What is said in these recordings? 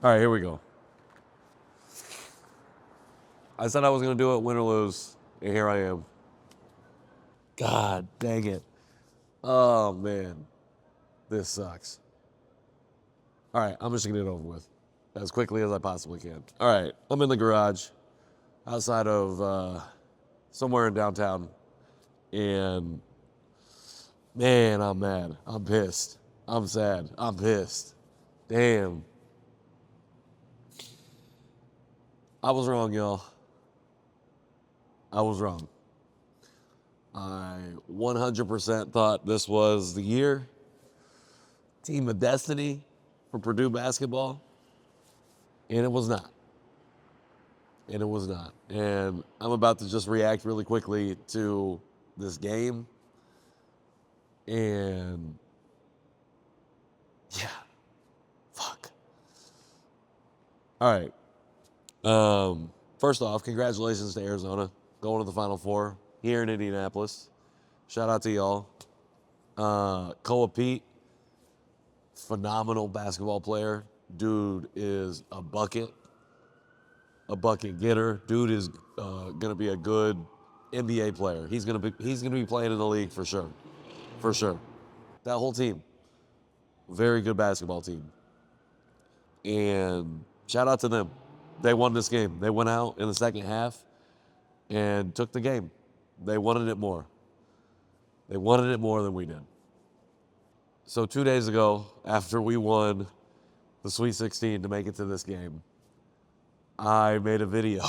All right, here we go. I said I was going to do it, win or lose, and here I am. God dang it. Oh, man. This sucks. All right, I'm just going to get it over with as quickly as I possibly can. All right, I'm in the garage outside of somewhere in downtown, and man, I'm mad. I'm pissed. I'm sad. I'm pissed. Damn. I was wrong, y'all. I was wrong. I 100% thought this was the year, team of destiny for Purdue basketball, and it was not. And it was not. And I'm about to just react really quickly to this game. And yeah, fuck. All right. First off, congratulations to Arizona going to the Final Four here in Indianapolis. Shout out to y'all. Koa Pete, phenomenal basketball player. Dude is a bucket getter. Dude is gonna be a good NBA player. He's gonna be playing in the league for sure, for sure. That whole team, very good basketball team, and shout out to them. They won this game. They went out in the second half and took the game. They wanted it more. They wanted it more than we did. So 2 days ago, after we won the Sweet 16 to make it to this game, I made a video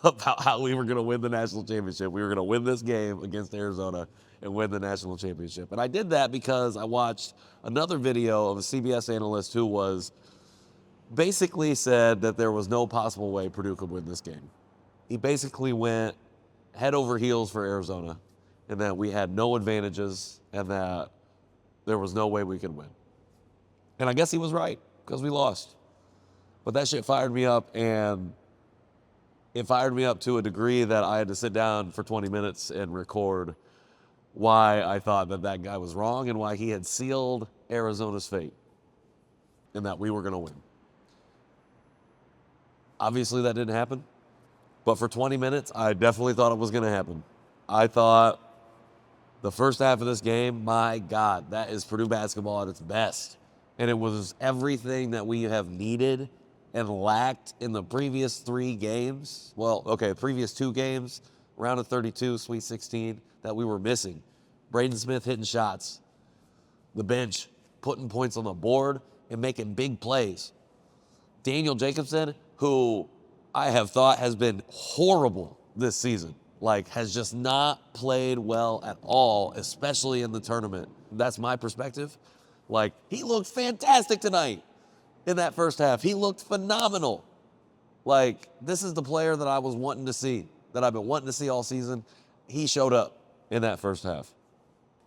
about how we were going to win the national championship. We were going to win this game against Arizona and win the national championship. And I did that because I watched another video of a CBS analyst who was basically said that there was no possible way Purdue could win this game. He basically went head over heels for Arizona and that we had no advantages and that there was no way we could win. And I guess he was right because we lost. But that shit fired me up, and it fired me up to a degree that I had to sit down for 20 minutes and record why I thought that that guy was wrong and why he had sealed Arizona's fate and that we were going to win. Obviously, that didn't happen. But for 20 minutes, I definitely thought it was going to happen. I thought the first half of this game, my God, that is Purdue basketball at its best. And it was everything that we have needed and lacked in the previous 3 games. Well, okay, previous 2 games, round of 32, Sweet 16, that we were missing. Braden Smith hitting shots. The bench putting points on the board and making big plays. Daniel Jacobson, who I have thought has been horrible this season, like has just not played well at all, especially in the tournament. That's my perspective. Like, he looked fantastic tonight in that first half. He looked phenomenal. Like, this is the player that I was wanting to see, that I've been wanting to see all season. He showed up in that first half.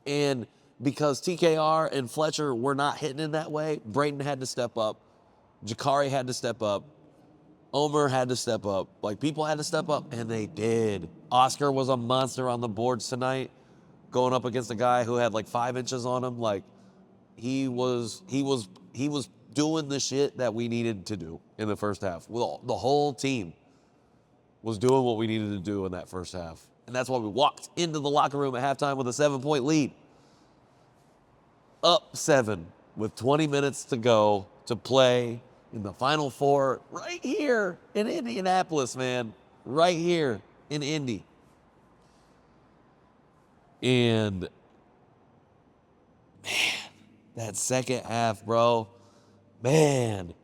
And because TKR and Fletcher were not hitting in that way, Braden had to step up. Jakari had to step up. Omer had to step up. Like, people had to step up, and they did. Oscar was a monster on the boards tonight, going up against a guy who had like 5 inches on him. Like, he was doing the shit that we needed to do in the first half. Well, the whole team was doing what we needed to do in that first half. And that's why we walked into the locker room at halftime with a 7-point lead. Up 7 with 20 minutes to go to play in the Final Four right here in Indianapolis, man. Right here in Indy. And man, that second half, bro, man,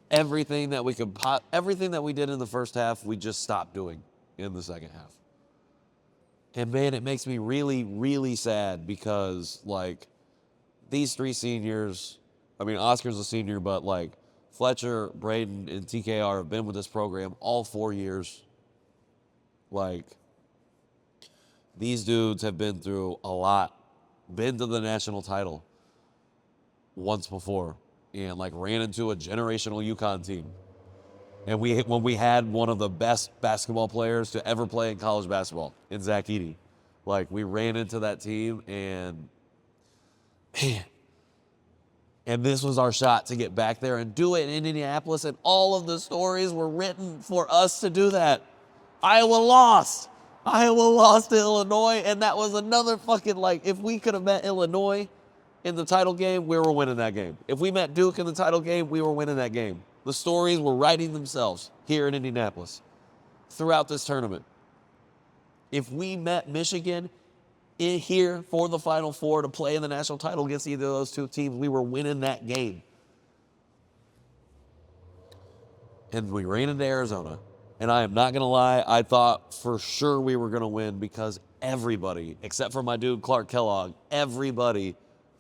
everything that we did in the first half, we just stopped doing in the second half. And man, it makes me really, really sad because like these 3 seniors, I mean, Oscar's a senior, but like Fletcher, Braden, and TKR have been with this program all 4 years. Like, these dudes have been through a lot, been to the national title once before, and like ran into a generational UConn team. And when we had one of the best basketball players to ever play in college basketball in Zach Edey, like we ran into that team and man, And this was our shot to get back there and do it in Indianapolis. And all of the stories were written for us to do that. Iowa lost. Iowa lost to Illinois. And that was another fucking, like, if we could have met Illinois in the title game, we were winning that game. If we met Duke in the title game, we were winning that game. The stories were writing themselves here in Indianapolis throughout this tournament. If we met Michigan in here for the Final Four to play in the national title against either of those two teams, we were winning that game. And we ran into Arizona. And I am not going to lie, I thought for sure we were going to win because everybody, except for my dude Clark Kellogg, everybody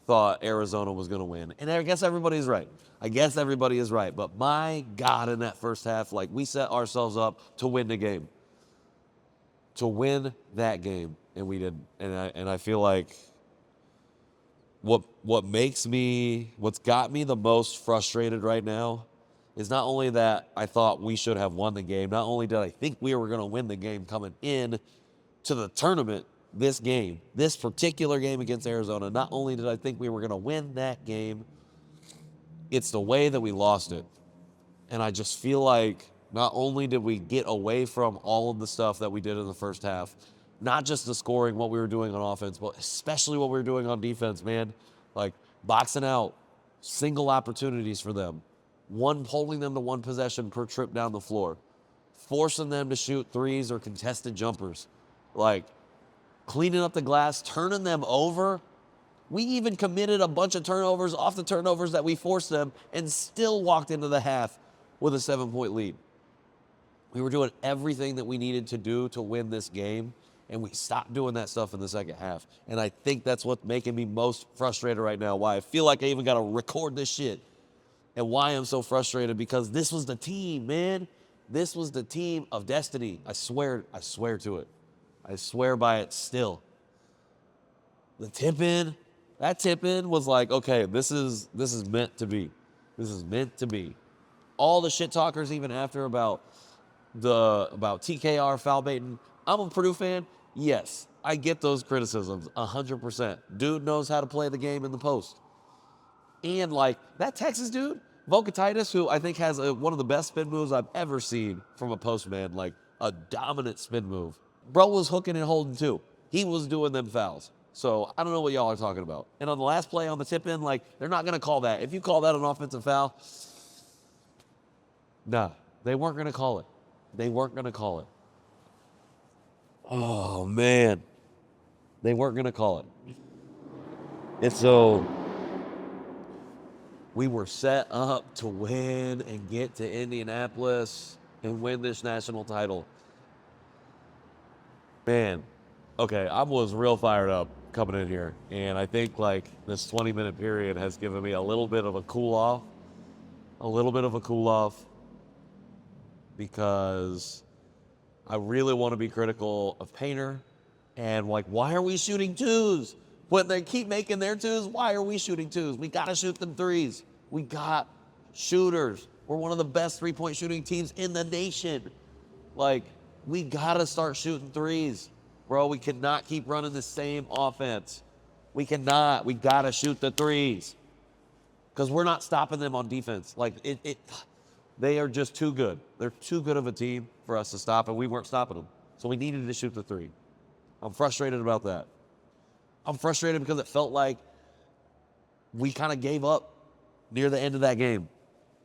thought Arizona was going to win. And I guess everybody's right. I guess everybody is right. But my God, in that first half, like, we set ourselves up to win the game. To win that game. And we did. And I feel like what's got me the most frustrated right now is not only that I thought we should have won the game, not only did I think we were going to win the game coming in to the tournament, this particular game against Arizona, not only did I think we were going to win that game, it's the way that we lost it. And I just feel like not only did we get away from all of the stuff that we did in the first half, not just the scoring, what we were doing on offense, but especially what we were doing on defense, man. Like boxing out, single opportunities for them, holding them to one possession per trip down the floor, forcing them to shoot threes or contested jumpers, like cleaning up the glass, turning them over. We even committed a bunch of turnovers off the turnovers that we forced them and still walked into the half with a 7-point lead. We were doing everything that we needed to do to win this game, and we stopped doing that stuff in the second half. And I think that's what's making me most frustrated right now, why I feel like I even got to record this shit, and why I'm so frustrated, because this was the team, man. This was the team of destiny. I swear to it. I swear by it still. The tip-in, that tip-in was like, okay, this is meant to be. This is meant to be. All the shit talkers even after about TKR foul baiting. I'm a Purdue fan. Yes, I get those criticisms 100%. Dude knows how to play the game in the post. And like that Texas dude, Vokatitis, who I think has one of the best spin moves I've ever seen from a post man, like a dominant spin move. Bro was hooking and holding too. He was doing them fouls. So I don't know what y'all are talking about. And on the last play on the tip in, like they're not going to call that. If you call that an offensive foul, nah, they weren't going to call it. They weren't going to call it. Oh, man. They weren't going to call it. And so we were set up to win and get to Indianapolis and win this national title. Man, okay, I was real fired up coming in here. And I think like this 20-minute period has given me a little bit of a cool off. Because I really want to be critical of Painter. And like, why are we shooting twos? When they keep making their twos, why are we shooting twos? We got to shoot them threes. We got shooters. We're one of the best three-point shooting teams in the nation. Like, we got to start shooting threes. Bro, we cannot keep running the same offense. We cannot. We got to shoot the threes. Because we're not stopping them on defense. Like, they are just too good. They're too good of a team for us to stop, and we weren't stopping them. So we needed to shoot the three. I'm frustrated about that. I'm frustrated because it felt like we kind of gave up near the end of that game.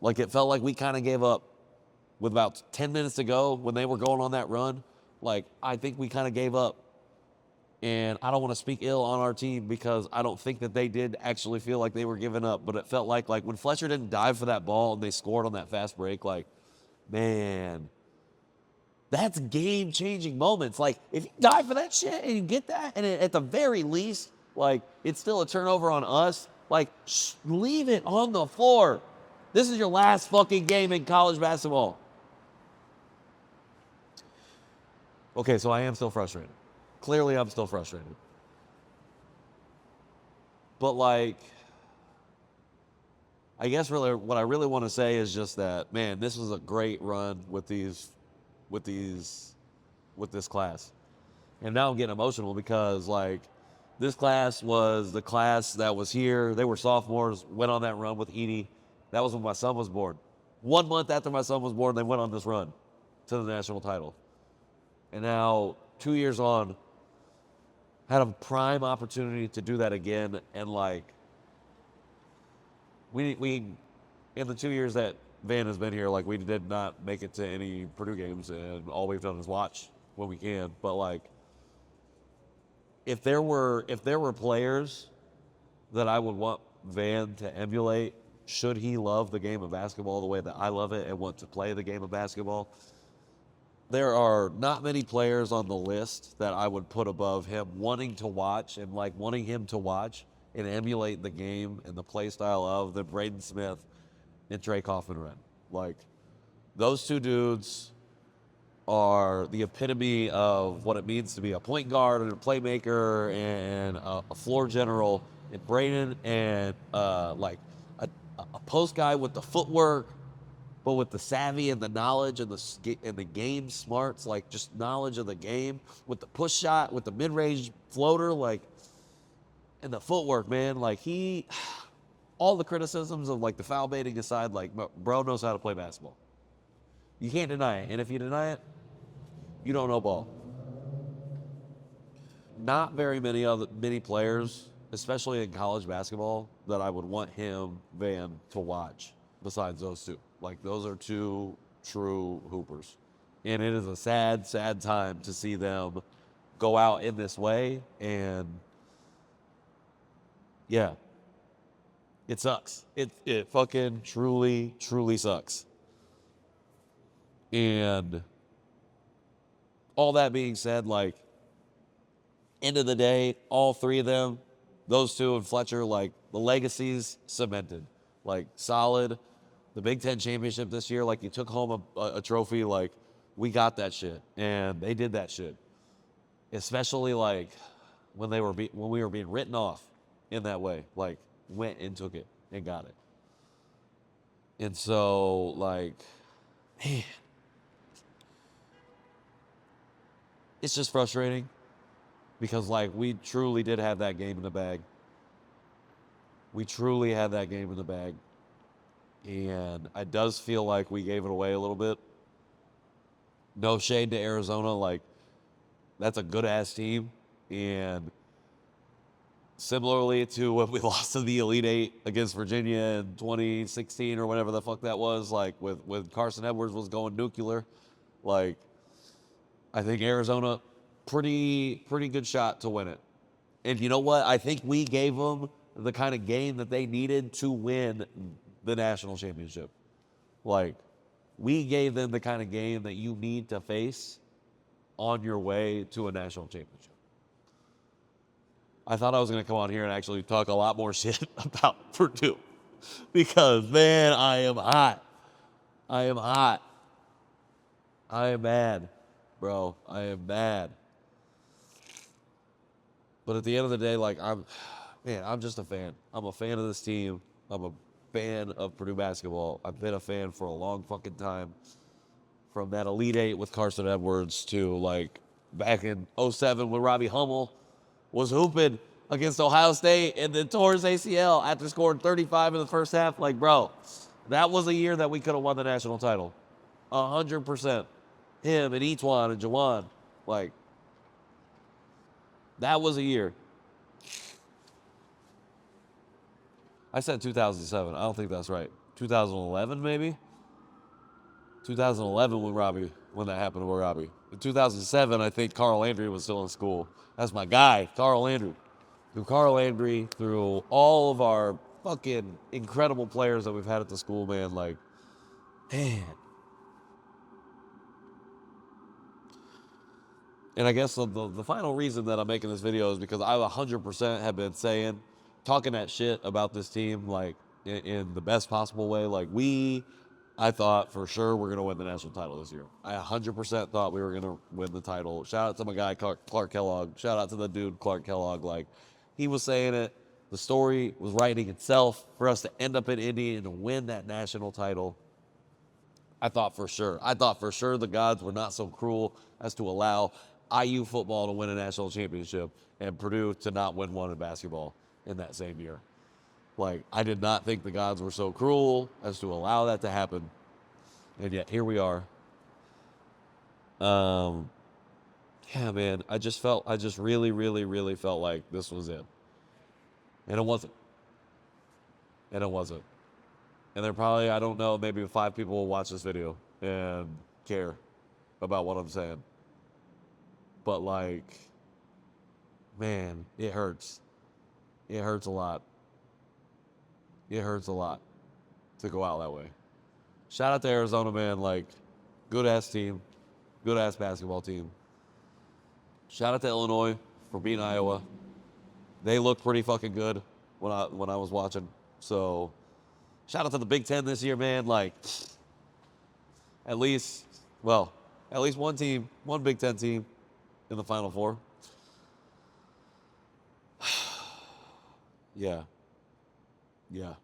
Like, it felt like we kind of gave up with about 10 minutes to go when they were going on that run. Like, I think we kind of gave up. And I don't want to speak ill on our team because I don't think that they did actually feel like they were giving up. But it felt like when Fletcher didn't dive for that ball and they scored on that fast break, like, man, that's game-changing moments. Like, if you dive for that shit and you get that, and at the very least, like, it's still a turnover on us, like, leave it on the floor. This is your last fucking game in college basketball. Okay, so I am still frustrated. Clearly, I'm still frustrated. But, like, I guess really what I really want to say is just that, man, this was a great run with this class. And now I'm getting emotional because, like, This class was the class that was here. They were sophomores, went on that run with Edie. That was when my son was born. 1 month after my son was born, they went on this run to the national title. And now, 2 years on, had a prime opportunity to do that again. And like, we in the 2 years that Van has been here, like we did not make it to any Purdue games, and all we've done is watch when we can. But like, if there were players that I would want Van to emulate, should he love the game of basketball the way that I love it and want to play the game of basketball, there are not many players on the list that I would put above him wanting to watch and like wanting him to watch and emulate the game and the play style of the Braden Smith and Trey Kaufman-Renn. Like, those two dudes are the epitome of what it means to be a point guard and a playmaker and a floor general. And Braden and like a post guy with the footwork, but with the savvy and the knowledge and the game smarts, like just knowledge of the game, with the push shot, with the mid-range floater, like, and the footwork, man. Like all the criticisms of like the foul baiting aside, like bro knows how to play basketball. You can't deny it, and if you deny it, you don't know ball. Not very many players, especially in college basketball, that I would want Van to watch besides those two. Like, those are two true hoopers. And it is a sad, sad time to see them go out in this way. And yeah, it sucks. It fucking truly, truly sucks. And all that being said, like, end of the day, all three of them, those two and Fletcher, like, the legacy's cemented. Like, solid. The Big Ten championship this year, like, you took home a trophy, like, we got that shit. And they did that shit. Especially, like, when we were being written off in that way. Like, went and took it and got it. And so, like, man, it's just frustrating because, like, we truly did have that game in the bag. We truly had that game in the bag. And it does feel like we gave it away a little bit. No shade to Arizona. Like, that's a good-ass team. And similarly to when we lost to the Elite Eight against Virginia in 2016 or whatever the fuck that was, like, with Carson Edwards was going nuclear. Like, I think Arizona, pretty good shot to win it. And you know what? I think we gave them the kind of game that they needed to win the national championship. Like, we gave them the kind of game that you need to face on your way to a national championship. I thought I was going to come on here and actually talk a lot more shit about Purdue because, man, I am hot. I am hot. I am mad, bro. I am mad. But at the end of the day, like, I'm just a fan. I'm a fan of this team. I'm a fan of Purdue basketball. I've been a fan for a long fucking time. From that Elite Eight with Carson Edwards to, like, back in 2007 when Robbie Hummel was hooping against Ohio State and then tore his ACL after scoring 35 in the first half. Like, bro, that was a year that we could have won the national title. 100%. Him and Etuan and Jawan. Like, that was a year. I said 2007. I don't think that's right. 2011, maybe? 2011 when that happened to Robbie. In 2007, I think Carl Landry was still in school. That's my guy, Carl Landry. Through Carl Landry, through all of our fucking incredible players that we've had at the school, man, like, man. And I guess the final reason that I'm making this video is because I 100% have been talking that shit about this team, like, in the best possible way. Like, I thought for sure we're going to win the national title this year. I 100% thought we were going to win the title. Shout out to my guy, Clark Kellogg. Shout out to the dude, Clark Kellogg. Like, he was saying it. The story was writing itself for us to end up in Indy and to win that national title. I thought for sure the gods were not so cruel as to allow IU football to win a national championship and Purdue to not win one in basketball in that same year. Like, I did not think the gods were so cruel as to allow that to happen. And yet, here we are. Yeah, man, I just really, really, really felt like this was it. And it wasn't. And it wasn't. And there probably, I don't know, maybe 5 people will watch this video and care about what I'm saying. But like, man, it hurts. It hurts a lot. It hurts a lot to go out that way. Shout out to Arizona, man. Like, good ass team, good ass basketball team. Shout out to Illinois for beating Iowa. They looked pretty fucking good when I was watching. So, shout out to the Big Ten this year, man. Like, at least one team, one Big Ten team in the Final Four. Yeah. Yeah.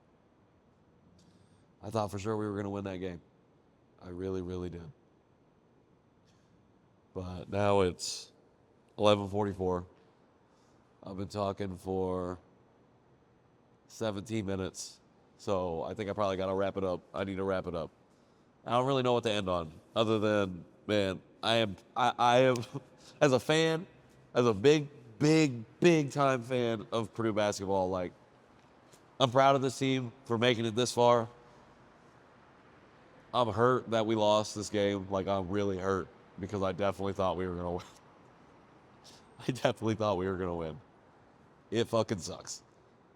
I thought for sure we were going to win that game. I really, really did. But now it's 11:44. I've been talking for 17 minutes. So I think I probably got to wrap it up. I need to wrap it up. I don't really know what to end on other than, man, I am as a fan, as a big time fan of Purdue basketball, like, I'm proud of this team for making it this far. I'm hurt that we lost this game. Like, I'm really hurt because I definitely thought we were going to win. I definitely thought we were going to win. It fucking sucks.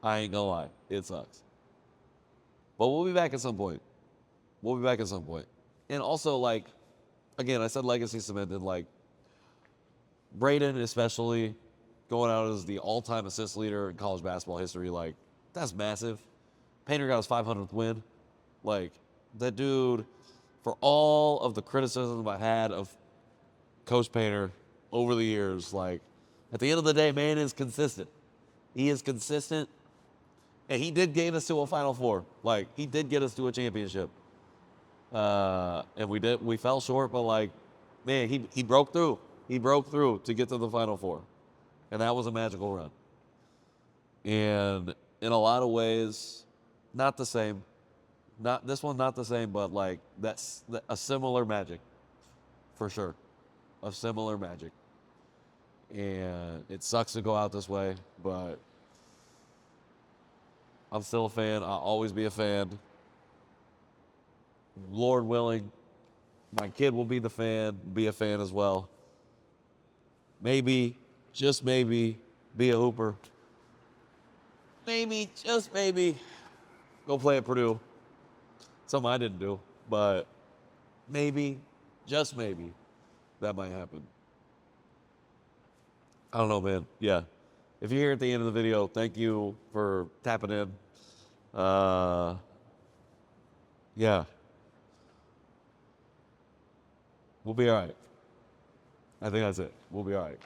I ain't gonna lie. It sucks. But we'll be back at some point. We'll be back at some point. And also, like, again, I said legacy cemented. Like, Braden especially going out as the all-time assist leader in college basketball history, like, that's massive. Painter got his 500th win. Like, that dude, for all of the criticism I had of Coach Painter over the years, like, at the end of the day, man is consistent. He is consistent. And he did get us to a Final Four. Like, he did get us to a championship. And we fell short, but like, man, he broke through. He broke through to get to the Final Four. And that was a magical run. And in a lot of ways, not the same. Not this one, not the same, but like that's a similar magic, for sure. A similar magic. And it sucks to go out this way, but I'm still a fan. I'll always be a fan. Lord willing, my kid will be a fan as well. Maybe, just maybe, be a hooper. Maybe, just maybe, go play at Purdue. Something I didn't do, but maybe, just maybe, that might happen. I don't know, man. Yeah. If you're here at the end of the video, thank you for tapping in. Yeah. We'll be all right. I think that's it. We'll be all right.